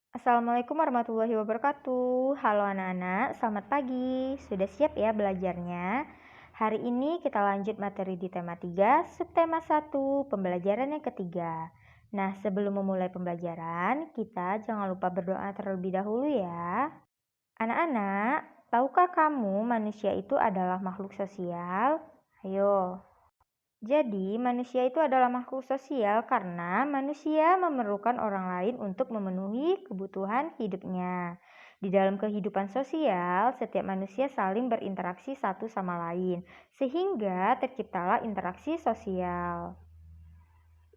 Assalamualaikum warahmatullahi wabarakatuh. Halo anak-anak, selamat pagi. Sudah siap ya belajarnya? Hari ini kita lanjut materi di tema 3, subtema 1, pembelajaran yang ketiga. Nah, sebelum memulai pembelajaran, kita jangan lupa berdoa terlebih dahulu ya. Anak-anak, tahukah kamu manusia itu adalah makhluk sosial? Ayo. Jadi, manusia itu adalah makhluk sosial karena manusia memerlukan orang lain untuk memenuhi kebutuhan hidupnya. Di dalam kehidupan sosial, setiap manusia saling berinteraksi satu sama lain, sehingga terciptalah interaksi sosial.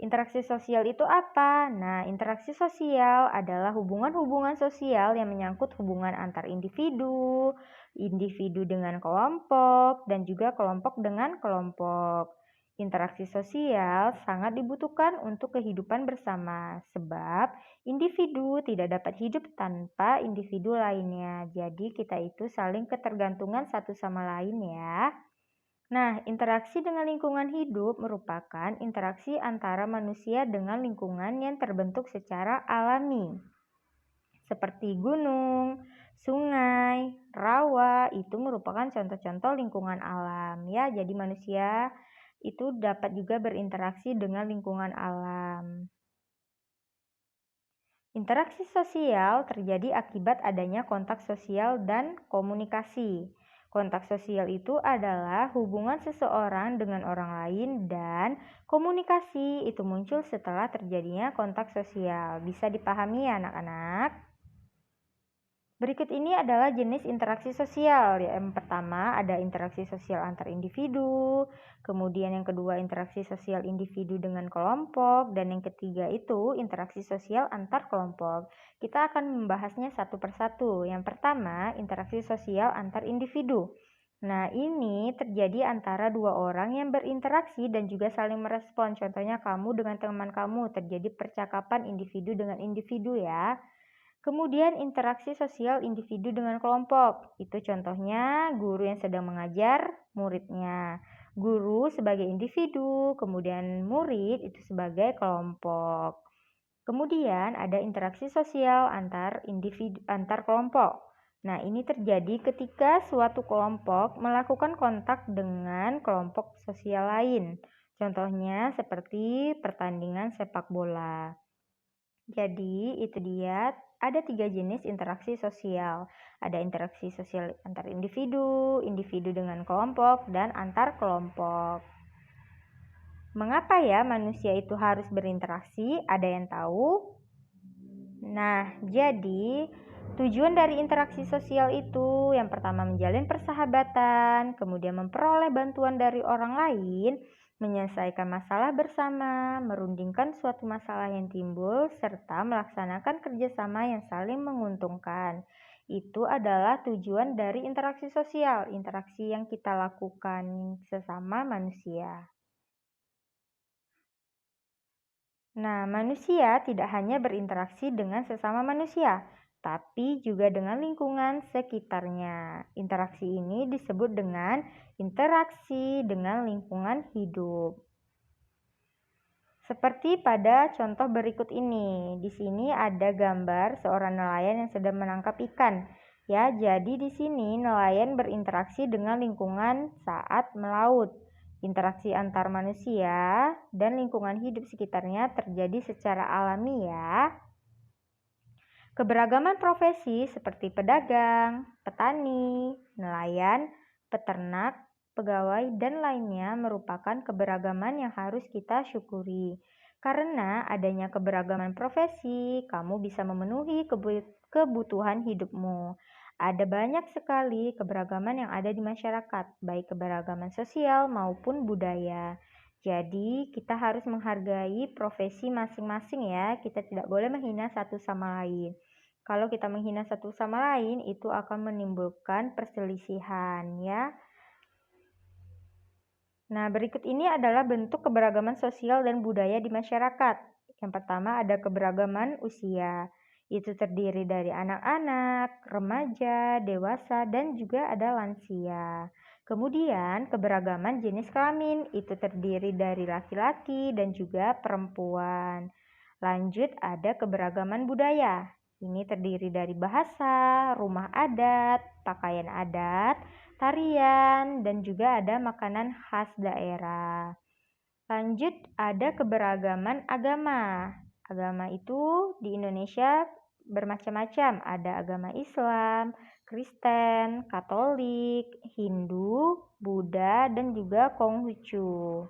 Interaksi sosial itu apa? Nah, interaksi sosial adalah hubungan-hubungan sosial yang menyangkut hubungan antar individu, individu dengan kelompok, dan juga kelompok dengan kelompok. Interaksi sosial sangat dibutuhkan untuk kehidupan bersama, sebab individu tidak dapat hidup tanpa individu lainnya. Jadi, kita itu saling ketergantungan satu sama lain ya. Nah, interaksi dengan lingkungan hidup merupakan interaksi antara manusia dengan lingkungan yang terbentuk secara alami. Seperti gunung, sungai, rawa, itu merupakan contoh-contoh lingkungan alam ya. Jadi manusia itu dapat juga berinteraksi dengan lingkungan alam. Interaksi sosial terjadi akibat adanya kontak sosial dan komunikasi. Kontak sosial itu adalah hubungan seseorang dengan orang lain dan komunikasi itu muncul setelah terjadinya kontak sosial. Bisa dipahami ya anak-anak? Berikut ini adalah jenis interaksi sosial. Yang pertama ada interaksi sosial antar individu, kemudian yang kedua interaksi sosial individu dengan kelompok, dan yang ketiga itu interaksi sosial antar kelompok. Kita akan membahasnya satu persatu. Yang pertama, interaksi sosial antar individu. Nah, ini terjadi antara dua orang yang berinteraksi dan juga saling merespon. Contohnya kamu dengan teman kamu, terjadi percakapan individu dengan individu ya. Kemudian interaksi sosial individu dengan kelompok. Itu contohnya guru yang sedang mengajar muridnya. Guru sebagai individu, kemudian murid itu sebagai kelompok. Kemudian ada interaksi sosial antar individu antar kelompok. Nah, ini terjadi ketika suatu kelompok melakukan kontak dengan kelompok sosial lain. Contohnya seperti pertandingan sepak bola. Jadi, itu dia ada 3 jenis interaksi sosial. Ada interaksi sosial antar individu, individu dengan kelompok, dan antar kelompok. Mengapa ya manusia itu harus berinteraksi? Ada yang tahu? Nah, jadi tujuan dari interaksi sosial itu yang pertama menjalin persahabatan, kemudian memperoleh bantuan dari orang lain, menyelesaikan masalah bersama, merundingkan suatu masalah yang timbul, serta melaksanakan kerjasama yang saling menguntungkan. Itu adalah tujuan dari interaksi sosial, interaksi yang kita lakukan sesama manusia. Nah, manusia tidak hanya berinteraksi dengan sesama manusia, tapi juga dengan lingkungan sekitarnya. Interaksi ini disebut dengan interaksi dengan lingkungan hidup. Seperti pada contoh berikut ini. Di sini ada gambar seorang nelayan yang sedang menangkap ikan. Ya, jadi di sini nelayan berinteraksi dengan lingkungan saat melaut. Interaksi antar manusia dan lingkungan hidup sekitarnya terjadi secara alami ya. Keberagaman profesi seperti pedagang, petani, nelayan, peternak, pegawai, dan lainnya merupakan keberagaman yang harus kita syukuri. Karena adanya keberagaman profesi, kamu bisa memenuhi kebutuhan hidupmu. Ada banyak sekali keberagaman yang ada di masyarakat, baik keberagaman sosial maupun budaya. Jadi, kita harus menghargai profesi masing-masing ya. Kita tidak boleh menghina satu sama lain. Kalau kita menghina satu sama lain, itu akan menimbulkan perselisihan ya. Nah, berikut ini adalah bentuk keberagaman sosial dan budaya di masyarakat. Yang pertama ada keberagaman usia. Itu terdiri dari anak-anak, remaja, dewasa, dan juga ada lansia. Kemudian keberagaman jenis kelamin, itu terdiri dari laki-laki dan juga perempuan. Lanjut ada keberagaman budaya. Ini terdiri dari bahasa, rumah adat, pakaian adat, tarian, dan juga ada makanan khas daerah. Lanjut, ada keberagaman agama. Agama itu di Indonesia bermacam-macam. Ada agama Islam, Kristen, Katolik, Hindu, Buddha, dan juga Konghucu.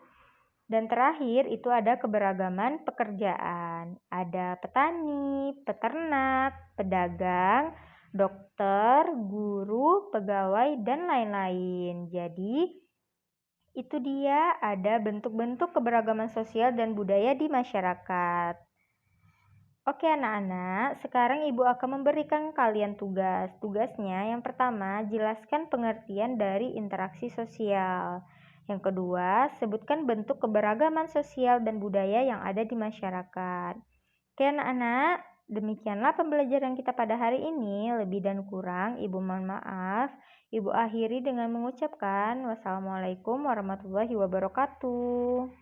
Dan terakhir itu ada keberagaman pekerjaan. Ada petani, peternak, pedagang, dokter, guru, pegawai, dan lain-lain. Jadi, itu dia ada bentuk-bentuk keberagaman sosial dan budaya di masyarakat. Oke anak-anak, sekarang Ibu akan memberikan kalian tugas. Tugasnya yang pertama, jelaskan pengertian dari interaksi sosial. Yang kedua, sebutkan bentuk keberagaman sosial dan budaya yang ada di masyarakat. Oke anak-anak, demikianlah pembelajaran kita pada hari ini. Lebih dan kurang, Ibu mohon maaf. Ibu akhiri dengan mengucapkan wassalamualaikum warahmatullahi wabarakatuh.